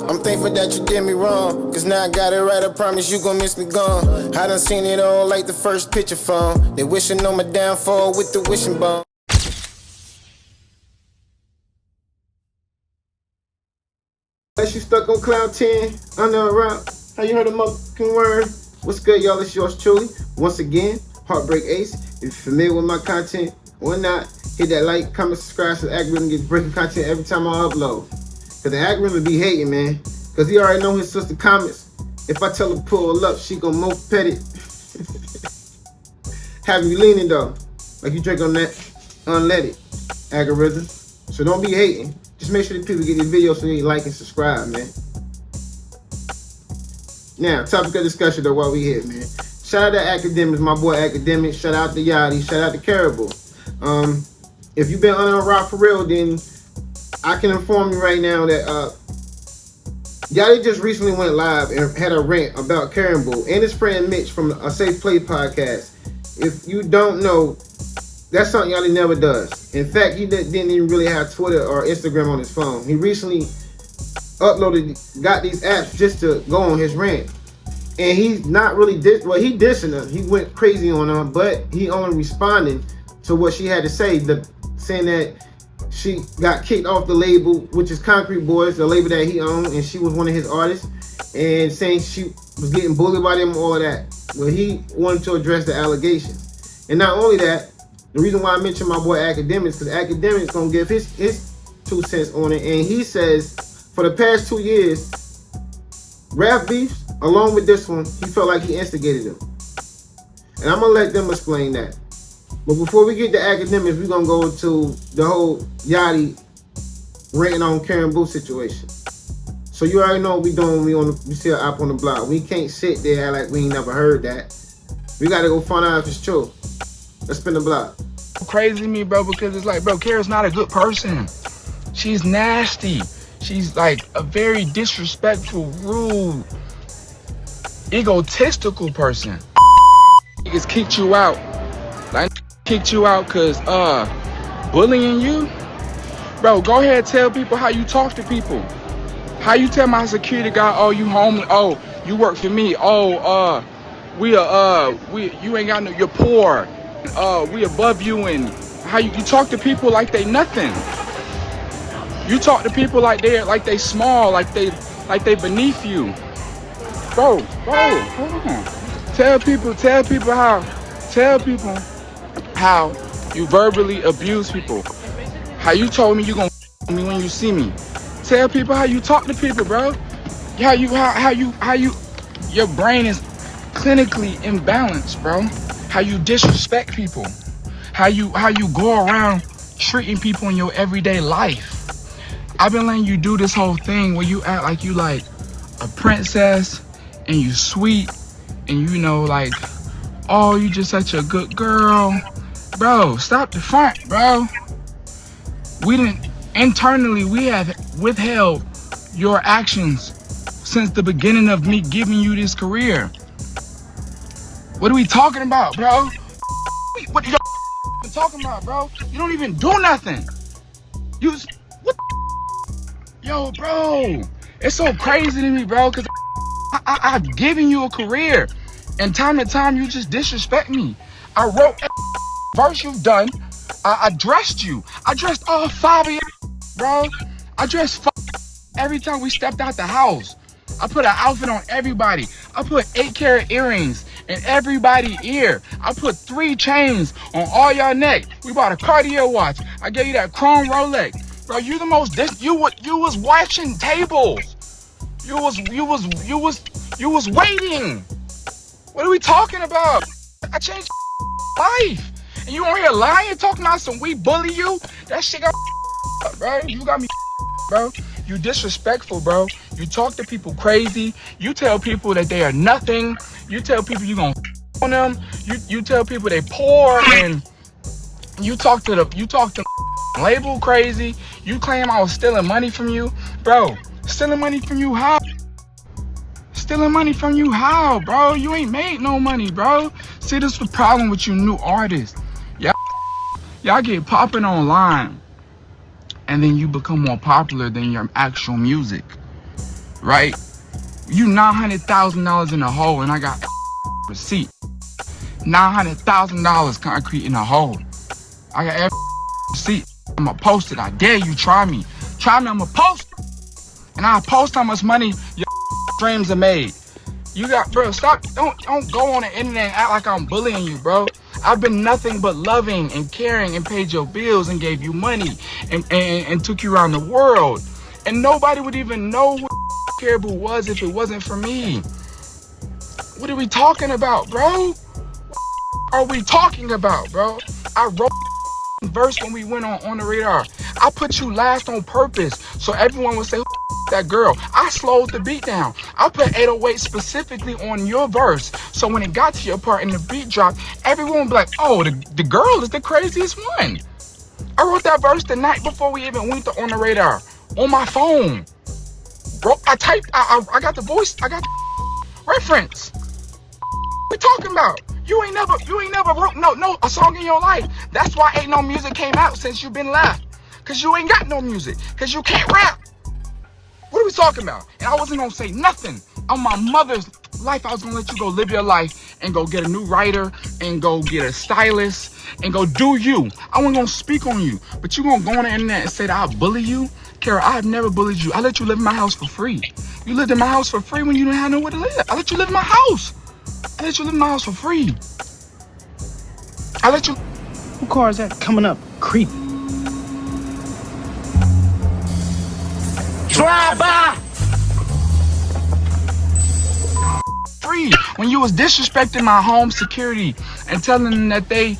I'm thankful that you did me wrong, cause now I got it right, I promise you gon' miss me gone. I done seen it all like the first picture phone. They wishing on my downfall with the wishing bone. Unless you stuck on cloud 10, under a rock, how you heard a motherfucking word? What's good, y'all? It's yours truly. Once again, HeartBreak Ace. If you're familiar with my content or not, hit that like, comment, subscribe so the algorithm gets breaking content every time I upload. Cause the algorithm be hating, man. Cause he already know his sister comments. If I tell her pull up, she gon' more pet it. Have you leaning though, like you drink on that unleaded algorithm. So don't be hating. Just make sure that people get your video so they like and subscribe, man. Now, topic of discussion though while we here, man. Shout out to Akademiks, my boy Akademiks. Shout out to Yachty. Shout out to Karrahbooo. If you've been under a rock for real, then I can inform you right now that Yachty just recently went live and had a rant about Karrahbooo and his friend Mitch from a Safe Play podcast. If you don't know, that's something Yachty never does. In fact, he didn't even really have Twitter or Instagram on his phone. He recently got these apps just to go on his rant. And he's not really he dissing her. He went crazy on her, but he only responded to what she had to say, saying that she got kicked off the label, which is Concrete Boys, the label that he owned, and she was one of his artists, and saying she was getting bullied by them, all that. Well, he wanted to address the allegations. And not only that, the reason why I mentioned my boy Akademiks, because Akademiks gonna give his 2 cents on it, and he says for the past 2 years, rap beefs, along with this one, he felt like he instigated them. And I'm gonna let them explain that. But before we get to Akademiks, we're gonna go to the whole Yachty ranting on Karrahbooo situation. So you already know what we doing when we see an app on the block. We can't sit there like we ain't never heard that. We gotta go find out if it's true. Let's spin the block. Crazy to me, bro, because it's like, bro, Karrah's not a good person. She's nasty. She's like a very disrespectful, rude, egotistical person. Niggas kicked you out. Like, kicked you out because bullying you. Bro, go ahead, tell people how you talk to people. How you tell my security guy, oh, you homeless, oh, you work for me, oh, you ain't got no, you're poor, we above you, and how you talk to people like they nothing. You talk to people like they small, like they beneath you. Bro, hold on. Tell people how you verbally abuse people. How you told me you gonna me when you see me. Tell people how you talk to people, bro. How you your brain is clinically imbalanced, bro. How you disrespect people. How you go around treating people in your everyday life. I've been letting you do this whole thing where you act like you like a princess and you sweet and you know like, oh, you just such a good girl. Bro, stop the front, bro. Internally, we have withheld your actions since the beginning of me giving you this career. What are we talking about, bro? What are you talking about, bro? You don't even do nothing. Yo, bro, it's so crazy to me, bro, because I've given you a career, and time to time you just disrespect me. I wrote every verse you've done. I dressed you. I dressed all 5 of you, bro. I dressed every time we stepped out the house. I put an outfit on everybody. I put 8-carat earrings in everybody's ear. I put 3 chains on all y'all neck. We bought a Cartier watch. I gave you that chrome Rolex. Bro, you the most you was watching tables. You was waiting. What are we talking about? I changed life. And you on here lying, talking about some we bully you? That shit got bro. You got me, bro. You disrespectful, bro. You talk to people crazy. You tell people that they are nothing. You tell people you gonna on them. You tell people they poor, and you talk to label crazy. You claim I was stealing money from you, bro. Stealing money from you how? Stealing money from you how, bro? You ain't made no money, bro. See, this is the problem with you new artists. Y'all get popping online, and then you become more popular than your actual music. right? You $900,000 in a hole, and I got receipt. $900,000 concrete in a hole. I got every receipt. I'ma post it. I dare you. Try me. Try me. I'ma post it. And I'll post how much money your dreams are made. You got, bro, stop. Don't go on the internet and act like I'm bullying you, bro. I've been nothing but loving and caring and paid your bills and gave you money and took you around the world. And nobody would even know who Karrahbooo was if it wasn't for me. What are we talking about, bro? What are we talking about, bro? I wrote verse when we went on the radar. I put you last on purpose so everyone would say, who that girl? I slowed the beat down. I put 808 specifically on your verse so when it got to your part and the beat dropped, everyone would be like, oh, the girl is the craziest one. I wrote that verse the night before we even went on the radar on my phone. Bro, I typed, I got the voice, I got the reference. What we talking about? You ain't never wrote no a song in your life. That's why ain't no music came out since you been left. Cause you ain't got no music. Cause you can't rap. What are we talking about? And I wasn't gonna say nothing. On my mother's life, I was gonna let you go live your life and go get a new writer and go get a stylist and go do you. I wasn't gonna speak on you. But you gonna go on the internet and say that I bully you? Kara, I have never bullied you. I let you live in my house for free. You lived in my house for free when you didn't have nowhere to live. I let you live in my house. I let you live in my house for free. I let you. Who car is that coming up? Creep. Drive by. Free when you was disrespecting my home security and telling them that they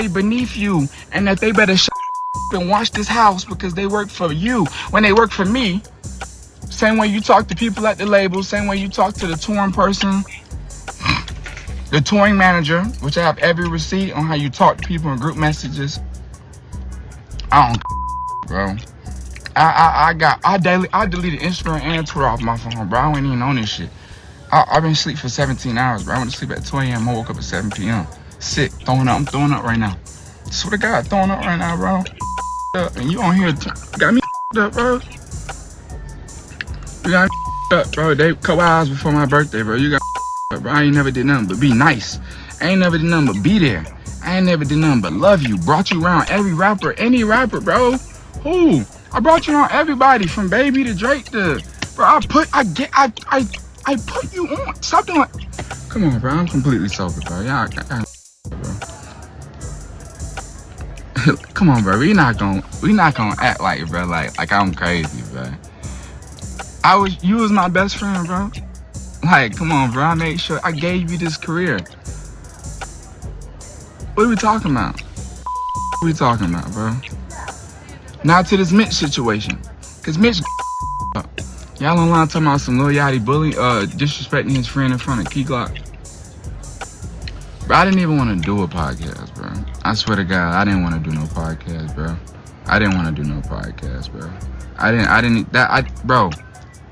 beneath you and that they better shut up and watch this house because they work for you when they work for me. Same way you talk to people at the label, same way you talk to the touring person, the touring manager, which I have every receipt on how you talk to people in group messages. I don't, bro. I deleted Instagram and Twitter off my phone, bro. I ain't even on this shit. I've been asleep for 17 hours, bro. I went to sleep at 2 a.m. I woke up at 7 p.m. Sick, throwing up. I'm throwing up right now. Swear to God, throwing up right now, bro. And you on here got me up, bro. You got me up, bro. They couple hours before my birthday, bro. You got up, bro. I ain't never did nothing but be nice. I ain't never did nothing but be there. I ain't never did nothing but love you. Brought you around every rapper, any rapper, bro. Who? I brought you around everybody from Baby to Drake to, bro. I put you on. Stop doing. Come on, bro. I'm completely sober, bro. Y'all, bro. Come on, bro. We not gonna act like it, bro. Like I'm crazy, bro. You was my best friend, bro. Like, come on, bro. I made sure I gave you this career. What are we talking about? What are we talking about, bro? Now to this Mitch situation. Cause Mitch y'all online talking about some Lil Yachty bullying, disrespecting his friend in front of Key Glock. Bro, I didn't even want to do a podcast, bro. I swear to God, I didn't want to do no podcast, bro. I didn't want to do no podcast, bro. Bro,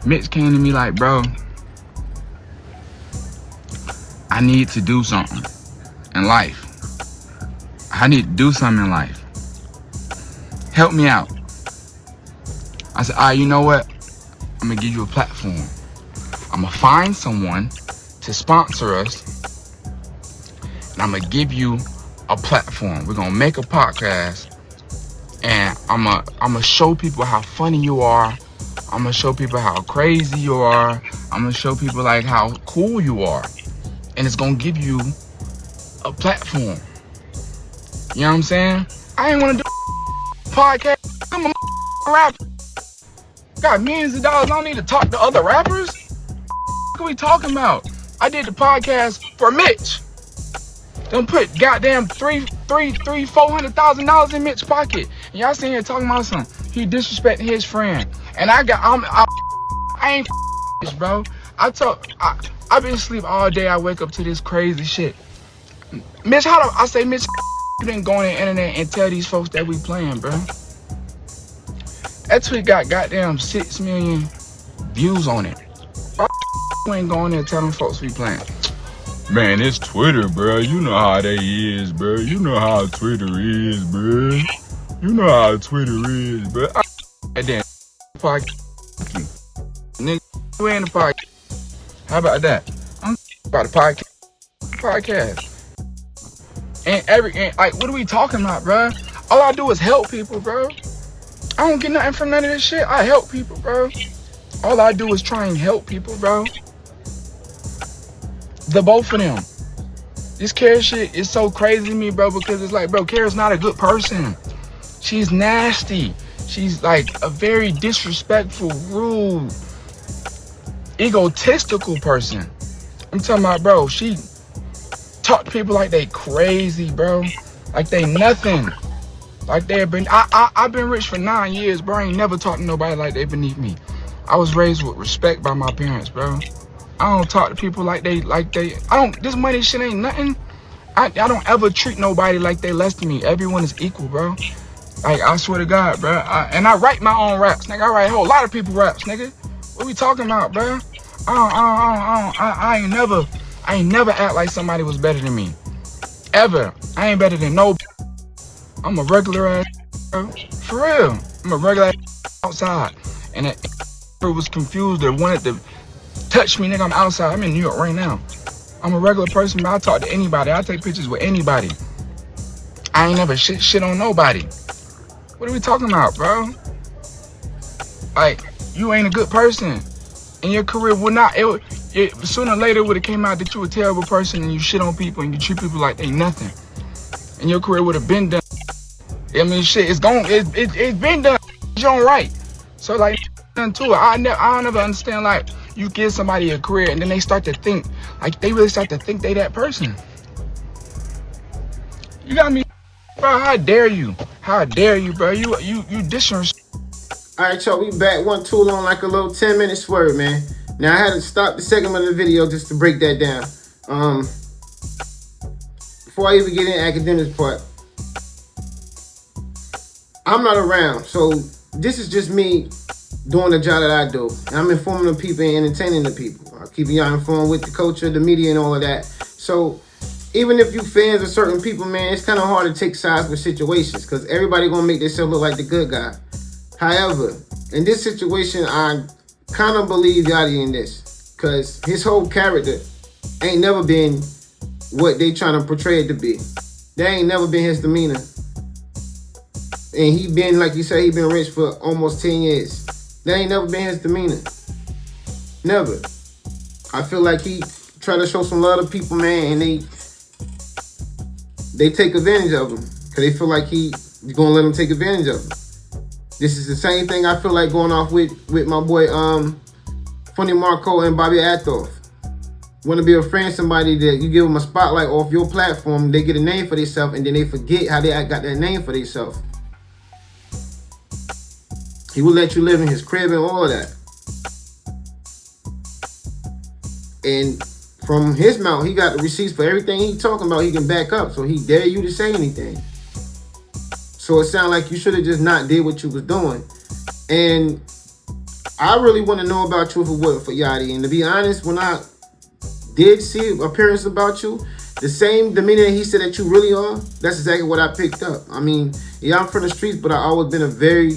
Mitch came to me like, bro, I need to do something in life. I need to do something in life. Help me out. I said, all right, you know what? I'm gonna give you a platform. I'm gonna find someone to sponsor us, and I'm gonna give you a platform. We're gonna make a podcast, and I'm gonna show people how funny you are. I'm gonna show people how crazy you are. I'm gonna show people like how cool you are, and it's gonna give you a platform. You know what I'm saying? I ain't wanna do a podcast. I'm a rapper. Got millions of dollars. I don't need to talk to other rappers. What are we talking about? I did the podcast for Mitch. Don't put goddamn $400,000 in Mitch's pocket. And y'all sitting here talking about something. He disrespecting his friend. And I ain't this, bro. I've been asleep all day. I wake up to this crazy shit. Mitch, Mitch, you didn't go on the internet and tell these folks that we playing, bro. That tweet got goddamn 6 million views on it. Why you ain't going there telling folks we playing? Man, it's Twitter, bro. You know how they is, bro. You know how Twitter is, bro. You know how Twitter is, bro. And then, nigga, You ain't the podcast. How about that? I'm about the podcast. And like, what are we talking about, bro? All I do is help people, bro. I don't get nothing from none of this shit. I help people, bro. All I do is try and help people, bro. The both of them. This Kara shit is so crazy to me, bro, because it's like, bro, Kara's not a good person. She's nasty. She's like a very disrespectful, rude, egotistical person. I'm talking about, bro, she talk to people like they crazy, bro. Like they nothing. Like they've been, I've been rich for 9 years, bro. I ain't never talked to nobody like they beneath me. I was raised with respect by my parents, bro. I don't talk to people like they, this money shit ain't nothing. I don't ever treat nobody like they less than me. Everyone is equal, bro. Like, I swear to God, bro. And I write my own raps, nigga. I write a whole lot of people raps, nigga. What we talking about, bro? I ain't never act like somebody was better than me. Ever. I ain't better than nobody. I'm a regular ass, bro. For real. I'm a regular ass outside. And it was confused or wanted to touch me, nigga. I'm outside. I'm in New York right now. I'm a regular person, but I talk to anybody. I take pictures with anybody. I ain't never shit on nobody. What are we talking about, bro? Like, you ain't a good person. And your career would not, sooner or later it would have came out that you a terrible person and you shit on people and you treat people like they nothing. And your career would have been done. I mean, shit, it's been done. It's your own right. So, like, done to it. I don't ever understand, like, you give somebody a career and then they start to think, like, they really start to think they that person. You got me, bro. How dare you? How dare you, bro? You disrespect. All right, y'all, we back. One too long, like a little 10-minute swerve, man. Now, I had to stop the segment of the video just to break that down. Before I even get in academics part, I'm not around, so this is just me doing the job that I do. And I'm informing the people and entertaining the people. I'm keeping y'all informed with the culture, the media, and all of that. So even if you fans of certain people, man, it's kind of hard to take sides with situations because everybody gonna make themselves look like the good guy. However, in this situation, I kind of believe Yachty in this because his whole character ain't never been what they trying to portray it to be. That ain't never been his demeanor. And he been, like you said, he been rich for almost 10 years. That ain't never been his demeanor. Never. I feel like he try to show some love to people, man, and they take advantage of him because they feel like he's gonna let them take advantage of him. This is the same thing I feel like going off with my boy Funny Marco and Bobby Athoff. Want to be a friend somebody that you give them a spotlight off your platform, they get a name for themselves, and then they forget how they got that name for themselves. He will let you live in his crib and all of that. And from his mouth, he got the receipts for everything he talking about. He can back up, so he dare you to say anything. So it sounds like you should have just not did what you was doing. And I really want to know about you if it wasn't for Yachty. And to be honest, when I did see appearance about you, the same demeanor he said that you really are, that's exactly what I picked up. I mean, yeah, I'm from the streets, but I always been a very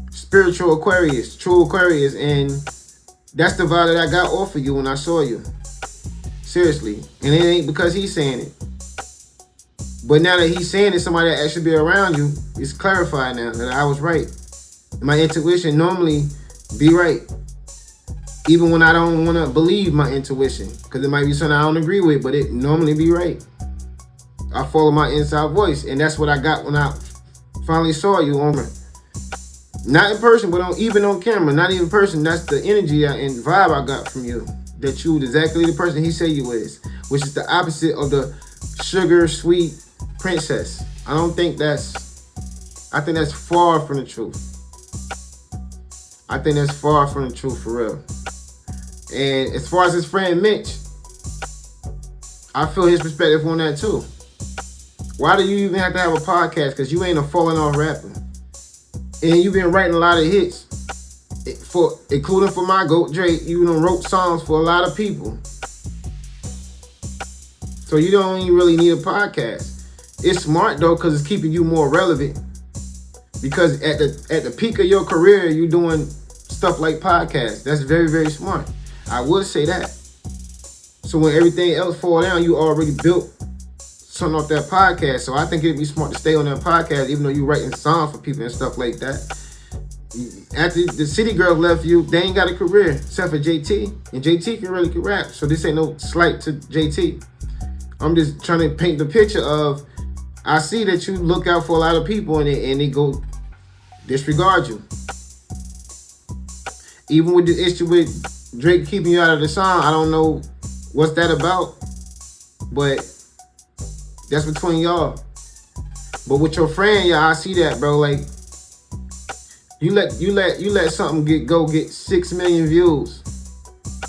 spiritual Aquarius, true Aquarius, and that's the vibe that I got off of you when I saw you. Seriously. And it ain't because he's saying it. But now that he's saying it, somebody that actually be around you, it's clarified now that I was right. And my intuition normally be right. Even when I don't want to believe my intuition. Because it might be something I don't agree with, but it normally be right. I follow my inside voice. And that's what I got when I finally saw you on not in person, but even on camera. Not even in person. That's the energy and vibe I got from you. That you exactly the person he said you is. Which is the opposite of the sugar, sweet princess. I think that's far from the truth. I think that's far from the truth for real. And as far as his friend Mitch, I feel his perspective on that too. Why do you even have to have a podcast? Because you ain't a falling off rapper. And you've been writing a lot of hits. Including for my GOAT Drake, you done wrote songs for a lot of people. So you don't even really need a podcast. It's smart though, because it's keeping you more relevant. Because at the peak of your career, you doing stuff like podcasts. That's very, very smart. I would say that. So when everything else fall down, you already built something off that podcast. So I think it'd be smart to stay on that podcast, even though you writing songs for people and stuff like that. After the City Girls left you, they ain't got a career except for JT, and JT can really rap. So this ain't no slight to JT. I'm just trying to paint the picture of, I see that you look out for a lot of people and they go disregard you. Even with the issue with Drake keeping you out of the song, I don't know what's that about, but that's between y'all. But with your friend, yeah, I see that, bro. Like, you let something get 6 million views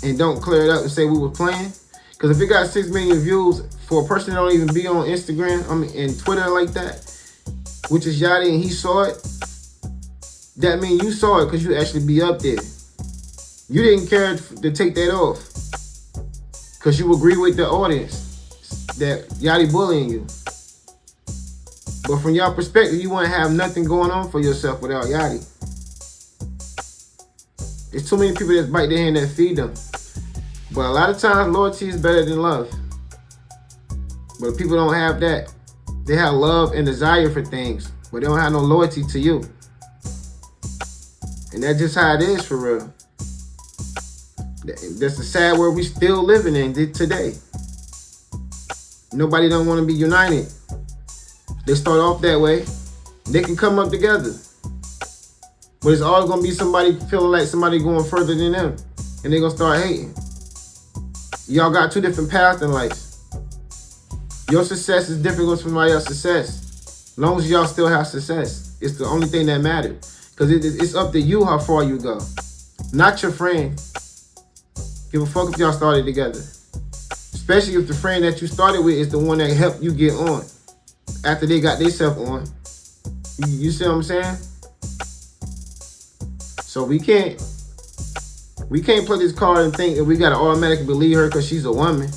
and don't clear it up and say we were playing. Because if it got 6 million views for a person that don't even be on Instagram, and Twitter like that, which is Yachty, and he saw it, that means you saw it because you actually be up there. You didn't care to take that off because you agree with the audience that Yachty bullying you. But from your perspective, you want to have nothing going on for yourself without Yachty. There's too many people that bite their hand that feed them. But a lot of times, loyalty is better than love. But people don't have that. They have love and desire for things, but they don't have no loyalty to you. And that's just how it is for real. That's the sad world we still living in today. Nobody don't want to be united. They start off that way. They can come up together. But it's always going to be somebody feeling like somebody going further than them. And they're going to start hating. Y'all got two different paths in life. Your success is different from somebody else's success. As long as y'all still have success, it's the only thing that matters. Because it's up to you how far you go. Not your friend. Give a fuck if y'all started together. Especially if the friend that you started with is the one that helped you get on. After they got themselves on. You see what I'm saying? So we can't play this card and think that we gotta automatically believe her because she's a woman.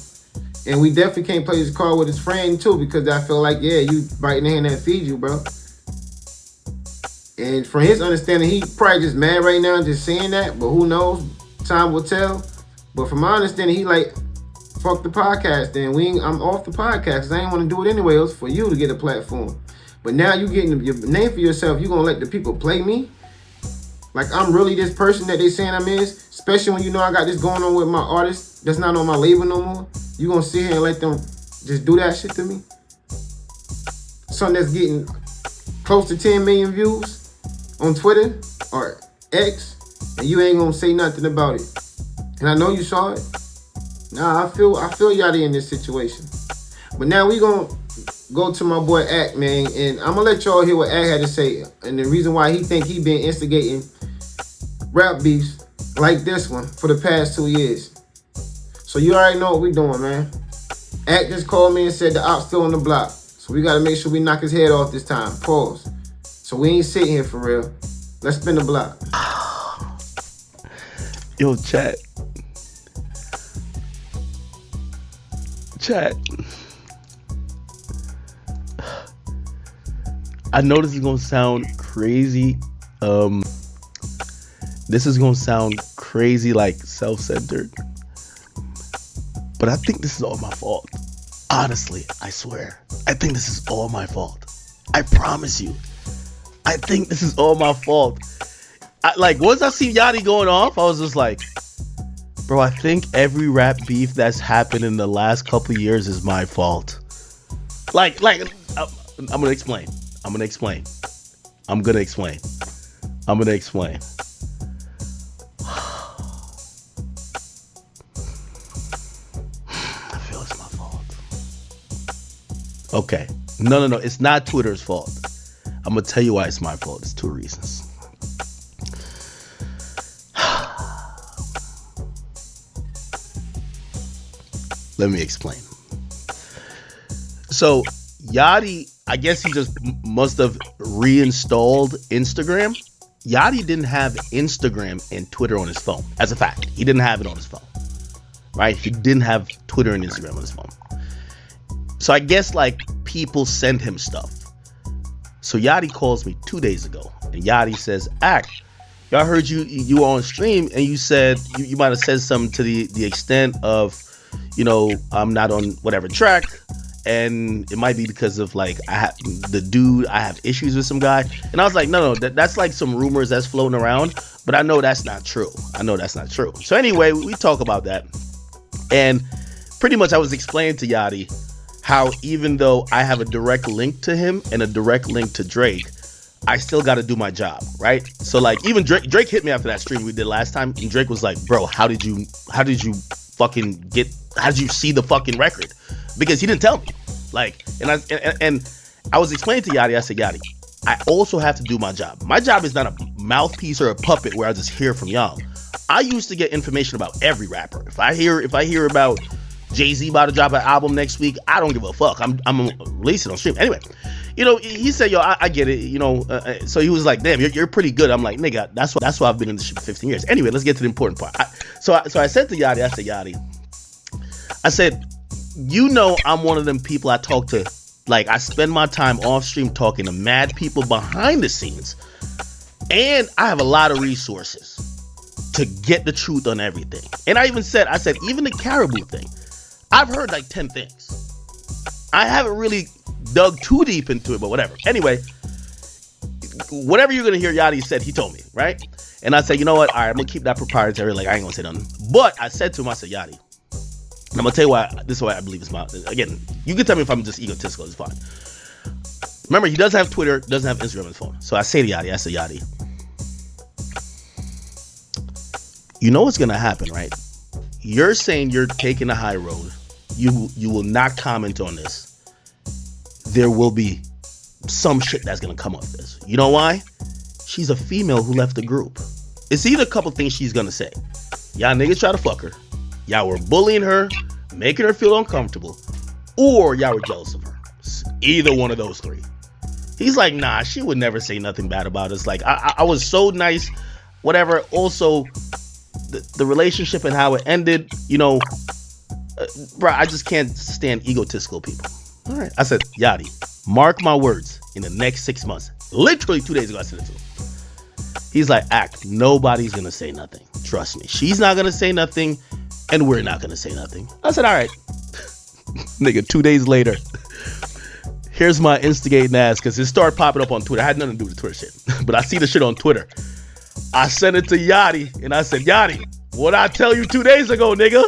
And we definitely can't play this card with his friend too, because I feel like, yeah, you biting the hand that feeds you, bro. And from his understanding, he probably just mad right now just saying that, but who knows? Time will tell. But from my understanding, he like, fuck the podcast then. I'm off the podcast because I ain't want to do it anyway. It was for you to get a platform. But now you getting your name for yourself. You gonna let the people play me? Like I'm really this person that they saying I'm is? Especially when you know I got this going on with my artist that's not on my label no more. You gonna sit here and let them just do that shit to me? Something that's getting close to 10 million views on Twitter or X, and you ain't gonna say nothing about it. And I know you saw it. Nah, I feel Yachty in this situation. But now we gonna go to my boy Ak, man, and I'm gonna let y'all hear what Ak had to say, and the reason why he think he been instigating rap beefs like this one for the past 2 years. So you already know what we doing, man. Ak just called me and said the op's still on the block. So we gotta make sure we knock his head off this time. Pause. So we ain't sitting here for real. Let's spin the block. Yo, chat. I know this is gonna sound crazy. This is gonna sound crazy, like self-centered. But I think this is all my fault. Honestly, I swear. I think this is all my fault. I promise you. I think this is all my fault. Once I see Yachty going off, I was just like, bro, I think every rap beef that's happened in the last couple of years is my fault. I'm gonna explain. I feel it's my fault. Okay. No. It's not Twitter's fault. I'm gonna tell you why it's my fault. It's 2 reasons. Let me explain. So Yachty, I guess he just must have reinstalled Instagram. Yachty didn't have Instagram and Twitter on his phone. As a fact, he didn't have it on his phone. Right? He didn't have Twitter and Instagram on his phone. So I guess people send him stuff. So Yachty calls me 2 days ago, and Yachty says, Ak, Yo, I heard you were on stream and you said you might have said something to the extent of, I'm not on whatever track, and it might be because of like I have issues with some guy, and I was like, no, that's like some rumors that's floating around, but I know that's not true. So anyway, we talk about that, and pretty much I was explaining to Yachty how even though I have a direct link to him and a direct link to Drake, I still got to do my job, right? So like even Drake hit me after that stream we did last time, and Drake was like, bro, how did you see the fucking record? Because he didn't tell me. Like, and I was explaining to Yachty, I said, Yachty, I also have to do my job. My job is not a mouthpiece or a puppet where I just hear from y'all. I used to get information about every rapper. If I hear about Jay-Z about to drop an album next week, I don't give a fuck. I'm releasing on stream. Anyway, he said, yo, I get it, so he was like, damn, you're pretty good. I'm like, nigga, that's why I've been in this shit for 15 years. Anyway, let's get to the important part. So I said to Yachty, I said, I'm one of them people I talk to, like I spend my time off stream talking to mad people behind the scenes, and I have a lot of resources to get the truth on everything. And I said, even the Karrahbooo thing, I've heard like 10 things. I haven't really dug too deep into it, but whatever. Anyway, whatever you're gonna hear Yachty said, he told me, right? And I said, you know what? All right, I'm gonna keep that proprietary. Like, I ain't gonna say nothing. But I said to him, I said, Yachty, and I'm gonna tell you why. This is why I believe it's my. Again, you can tell me if I'm just egotistical. It's fine. Remember, he doesn't have Twitter, doesn't have Instagram on his phone. So I say to Yachty, I said, Yachty, you know what's gonna happen, right? You're saying you're taking the high road. You will not comment on this. There will be some shit that's gonna come of this. You know why? She's a female who left the group. It's either a couple things she's gonna say. Y'all niggas try to fuck her. Y'all were bullying her, making her feel uncomfortable, or y'all were jealous of her. Either one of those three. He's like, nah, she would never say nothing bad about us. Like, I was so nice, whatever. Also, the relationship and how it ended, bro, I just can't stand egotistical people. All right. I said, Yachty, mark my words, in the next 6 months. Literally 2 days ago, I said it to him. He's like, nobody's going to say nothing. Trust me. She's not going to say nothing, and we're not going to say nothing. I said, all right. Nigga, 2 days later, here's my instigating ass, because it started popping up on Twitter. I had nothing to do with the Twitter shit, but I see the shit on Twitter. I sent it to Yachty, and I said, Yachty, what'd I tell you 2 days ago, nigga?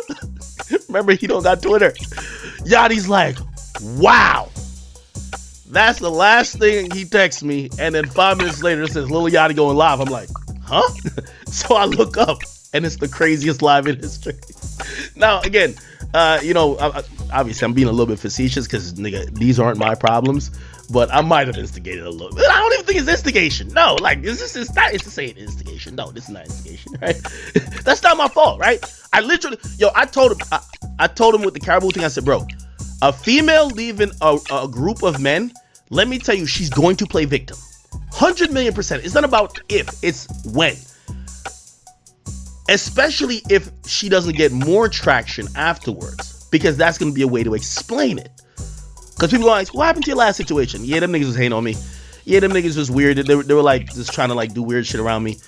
Remember, he don't got Twitter. Yachty's like, wow. That's the last thing he texts me, and then 5 minutes later it says Lil Yachty going live. I'm like, huh? So I look up, and it's the craziest live in history. Now, again, obviously I'm being a little bit facetious because, nigga, these aren't my problems, but I might have instigated a little bit. I don't even think it's instigation. No, like, it's to say instigation. No, this is not instigation, right? That's not my fault, right? I literally, I told him with the Karrahbooo thing, I said, bro, a female leaving a group of men, let me tell you, she's going to play victim. 100 million %. It's not about if, it's when. Especially if she doesn't get more traction afterwards, because that's going to be a way to explain it. Because people are like, what happened to your last situation? Yeah, them niggas was hating on me. Yeah, them niggas was weird. They were like just trying to like do weird shit around me.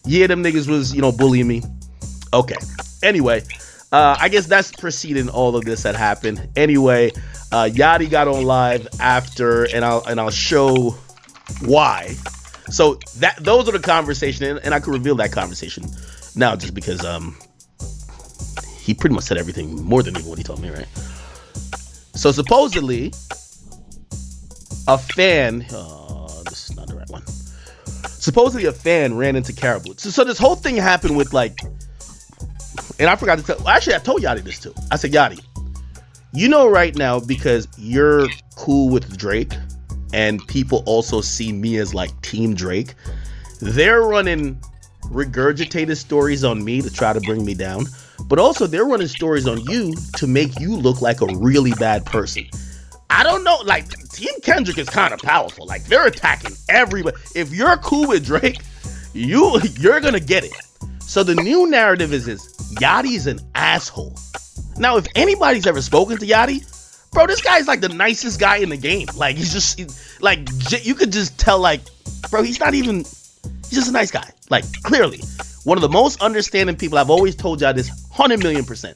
Yeah, them niggas was, bullying me. Okay. Anyway, I guess that's preceding all of this that happened. Anyway, Yachty got on live after, and I'll show why. So those are the conversation, and I could reveal that conversation now just because he pretty much said everything more than even what he told me, right? So supposedly a fan, this is not the right one. Supposedly a fan ran into Karrahbooo. So this whole thing happened with like, and I forgot to tell, actually I told Yachty this too. I said, Yachty, right now, because you're cool with Drake and people also see me as like Team Drake, they're running regurgitated stories on me to try to bring me down, but also they're running stories on you to make you look like a really bad person. I don't know, like, Team Kendrick is kind of powerful. Like, they're attacking everybody. If you're cool with Drake, you're gonna get it. So the new narrative is Yachty's an asshole. Now, if anybody's ever spoken to Yachty, bro, this guy's like the nicest guy in the game. Like, you could just tell, like, bro, he's just a nice guy. Like, clearly. One of the most understanding people. I've always told y'all this 100,000,000%.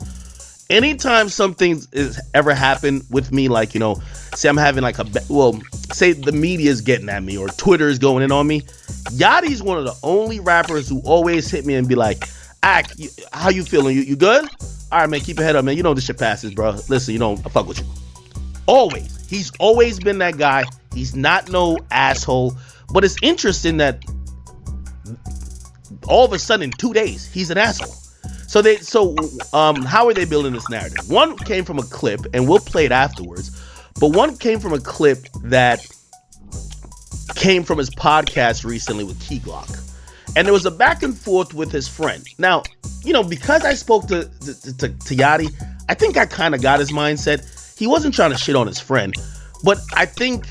Anytime something is ever happened with me, like, you know, say I'm having like say the media's getting at me or Twitter's going in on me, Yachty's one of the only rappers who always hit me and be like, Ak, how you feeling? You good? All right, man, keep your head up, man. You know this shit passes, bro. Listen, you know, I fuck with you. Always. He's always been that guy. He's not no asshole. But it's interesting that all of a sudden in 2 days, he's an asshole. So how are they building this narrative? One came from a clip, and we'll play it afterwards. But one came from a clip that came from his podcast recently with Key Glock. And there was a back and forth with his friend. Now, you know, because I spoke to Yachty, I think I kind of got his mindset. He wasn't trying to shit on his friend. But I think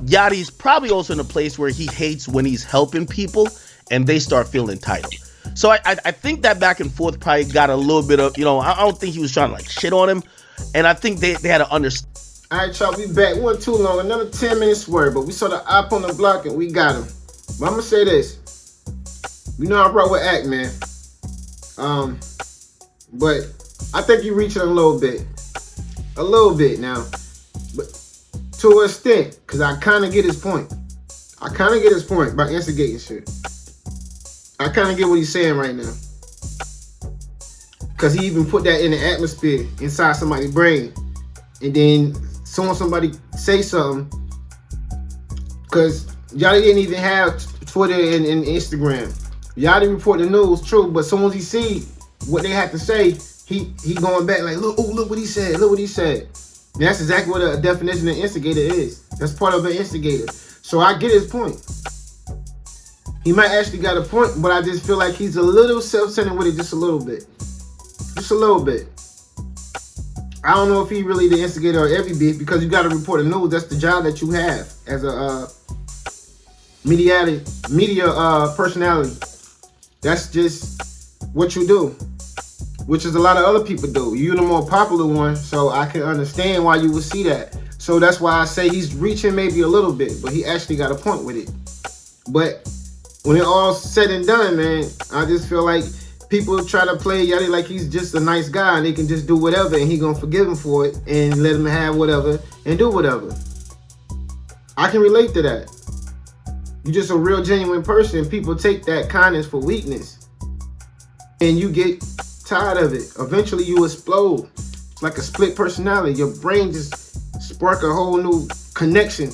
Yachty's probably also in a place where he hates when he's helping people and they start feeling entitled. So I think that back and forth probably got a little bit of, you know, I don't think he was trying to like shit on him. And I think they had to understand. All right, y'all, we back. We wasn't too long. Another 10 minutes word, but we saw the op on the block and we got him. But I'm going to say this. You know I brought with Act, man. But I think you're reaching a little bit. A little bit now. But to an extent, because I kind of get his point. I kind of get his point by instigating shit. I kind of get what he's saying right now. Because he even put that in the atmosphere inside somebody's brain. And then soon somebody say something. Because Yachty didn't even have Twitter and Instagram. Yachty report the news, true. But as soon as he see what they have to say, he going back like, look what he said. Look what he said. And that's exactly what a definition of instigator is. That's part of an instigator. So I get his point. He might actually got a point, but I just feel like he's a little self-centered with it, just a little bit. Just a little bit. I don't know if he really the instigator of every beef, because you got to report the news. That's the job that you have as a media personality. That's just what you do, which is a lot of other people do. You're the more popular one, so I can understand why you would see that. So that's why I say he's reaching maybe a little bit, but he actually got a point with it. But when it all said and done, man, I just feel like people try to play Yachty like he's just a nice guy and they can just do whatever and he gonna forgive him for it and let him have whatever and do whatever. I can relate to that. You're just a real genuine person. People take that kindness for weakness and you get tired of it. Eventually you explode. It's like a split personality. Your brain just spark a whole new connection.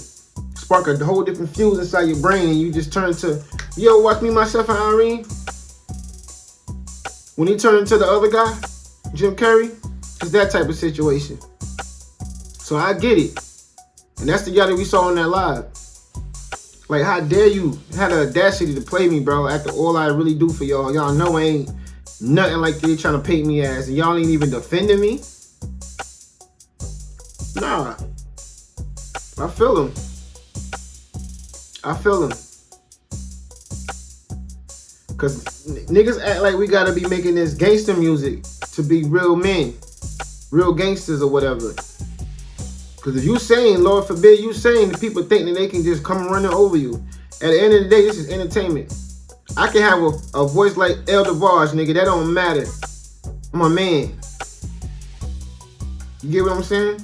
Spark a whole different fuse inside your brain and you just turn to, yo, watch me, myself, and Irene. When he turned into the other guy, Jim Carrey, it's that type of situation. So I get it. And that's the Yachty we saw on that live. Like, how dare you have the audacity to play me, bro, after all I really do for y'all. Y'all know I ain't nothing like they trying to paint me as. And y'all ain't even defending me. Nah. I feel him. I feel him. Because niggas act like we got to be making this gangster music to be real men. Real gangsters or whatever. Because if you saying, Lord forbid, you saying the people think that they can just come running over you. At the end of the day, this is entertainment. I can have a voice like El DeBarge, nigga. That don't matter. I'm a man. You get what I'm saying?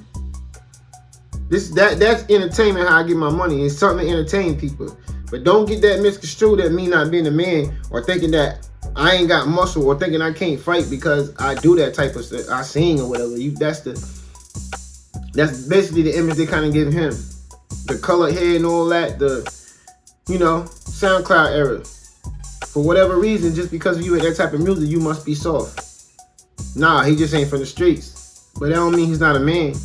That's entertainment, how I get my money. It's something to entertain people. But don't get that misconstrued at me not being a man or thinking that I ain't got muscle or thinking I can't fight because I do that type of stuff. I sing or whatever. That's basically the image they kind of give him. The colored hair and all that. The, SoundCloud era. For whatever reason, just because you at that type of music, you must be soft. Nah, he just ain't from the streets. But that don't mean he's not a man.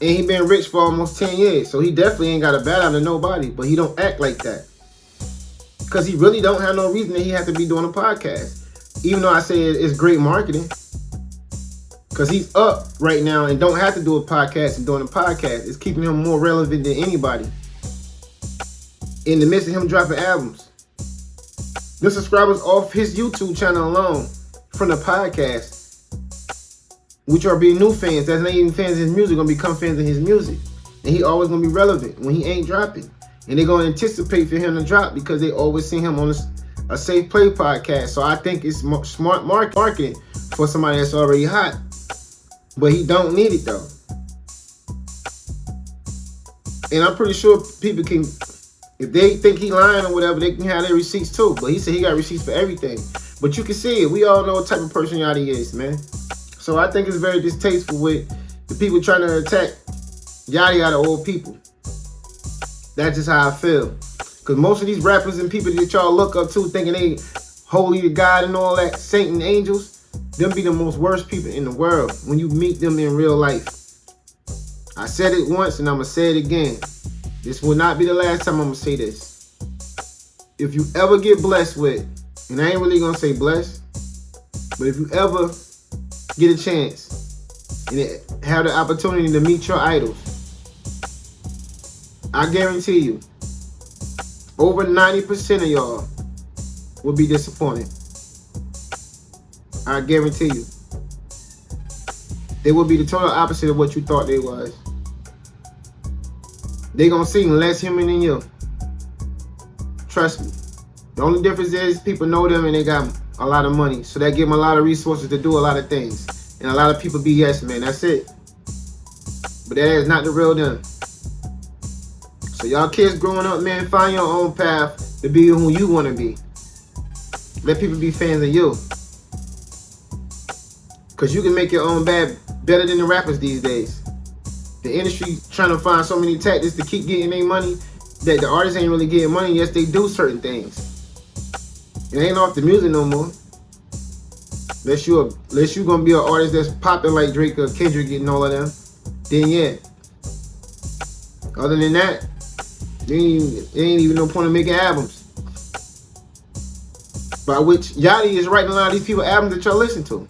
And he been rich for almost 10 years. So he definitely ain't got a bad out of nobody. But he don't act like that. Because he really don't have no reason that he has to be doing a podcast. Even though I say it's great marketing. Because he's up right now and don't have to do a podcast and doing a podcast. It's keeping him more relevant than anybody. In the midst of him dropping albums. The subscribers off his YouTube channel alone from the podcast, which are being new fans, that's not even fans of his music, gonna become fans of his music. And he always gonna be relevant when he ain't dropping. And they're gonna anticipate for him to drop because they always see him on a safe play podcast. So I think it's smart marketing for somebody that's already hot. But he don't need it though. And I'm pretty sure people can, if they think he lying or whatever, they can have their receipts too. But he said he got receipts for everything. But you can see it. We all know what type of person Yachty is, man. So I think it's very distasteful with the people trying to attack Yachty out of old people. That's just how I feel. Because most of these rappers and people that y'all look up to thinking they holy to God and all that, saint and angels, them be the most worst people in the world when you meet them in real life. I said it once and I'm going to say it again. This will not be the last time I'm going to say this. If you ever get blessed with, and I ain't really going to say blessed, but if you ever get a chance and have the opportunity to meet your idols, I guarantee you, over 90% of y'all will be disappointed. I guarantee you. They will be the total opposite of what you thought they was. They gonna seem less human than you. Trust me. The only difference is people know them and they got a lot of money. So that give them a lot of resources to do a lot of things. And a lot of people be yes man, that's it. But that is not the real them. So y'all kids growing up, man, find your own path to be who you want to be. Let people be fans of you. Because you can make your own bag better than the rappers these days. The industry trying to find so many tactics to keep getting their money that the artists ain't really getting money. Yes, they do certain things. It ain't off the music no more. Unless you gonna be an artist that's popping like Drake or Kendrick getting all of them, then yeah. Other than that, there ain't even no point in making albums. By which Yachty is writing a lot of these people albums that y'all listen to.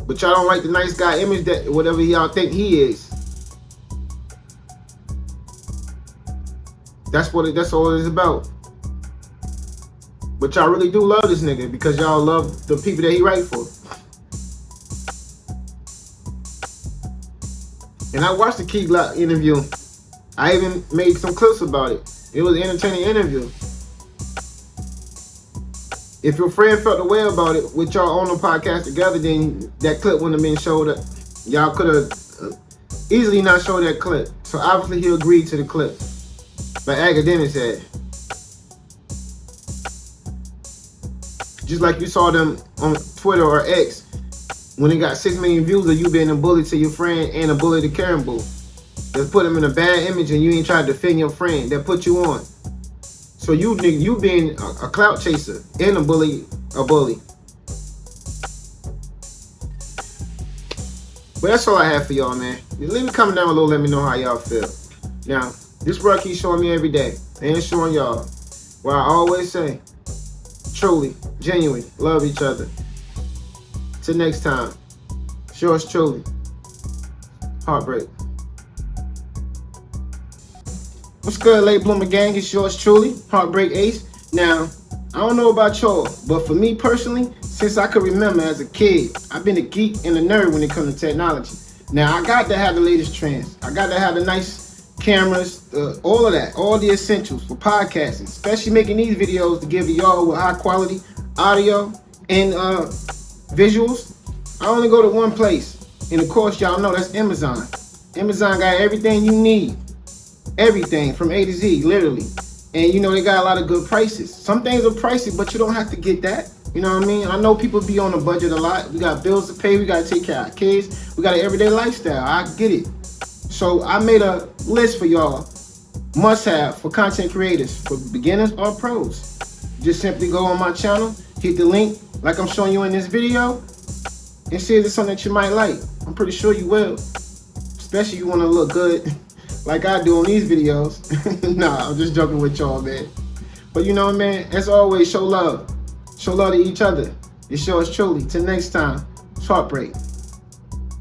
But y'all don't like the nice guy image that whatever y'all think he is. That's all it is about. But y'all really do love this nigga because y'all love the people that he write for. And I watched the Key Glock interview. I even made some clips about it. It was an entertaining interview. If your friend felt the way about it with y'all on the podcast together, then that clip wouldn't have been showed up. Y'all could have easily not showed that clip. So obviously he agreed to the clip. Like Akademiks said. Just like you saw them on Twitter or X when it got 6 million views of you being a bully to your friend and a bully to Karrahbooo. That put him in a bad image and you ain't trying to defend your friend. That put you on. So you being a clout chaser and a bully. But that's all I have for y'all, man. Leave me comment down below, let me know how y'all feel. Now, this work keeps showing me every day. And showing y'all. Well, I always say, truly, genuine, love each other. Till next time, yours truly, HeartBreak. What's good, Late Bloomer Gang? It's yours truly, HeartBreak Ace. Now, I don't know about y'all, but for me personally, since I could remember as a kid, I've been a geek and a nerd when it comes to technology. Now, I got to have the latest trends. I got to have the nice cameras, all of that, all the essentials for podcasting, especially making these videos to give y'all with high quality audio and visuals. I only go to one place, and of course, y'all know that's Amazon. Amazon got everything you need. Everything from A to Z, literally. And you know, they got a lot of good prices. Some things are pricey, but you don't have to get that. You know what I mean? I know people be on a budget a lot. We got bills to pay. We got to take care of our kids. We got an everyday lifestyle. I get it. So I made a list for y'all. Must have for content creators, for beginners or pros. Just simply go on my channel, hit the link like I'm showing you in this video, and see if it's something that you might like. I'm pretty sure you will. Especially if you want to look good like I do on these videos. Nah, I'm just joking with y'all, man. But you know, man, as always, show love. Show love to each other. It's yours truly. Till next time, it's HeartBreak.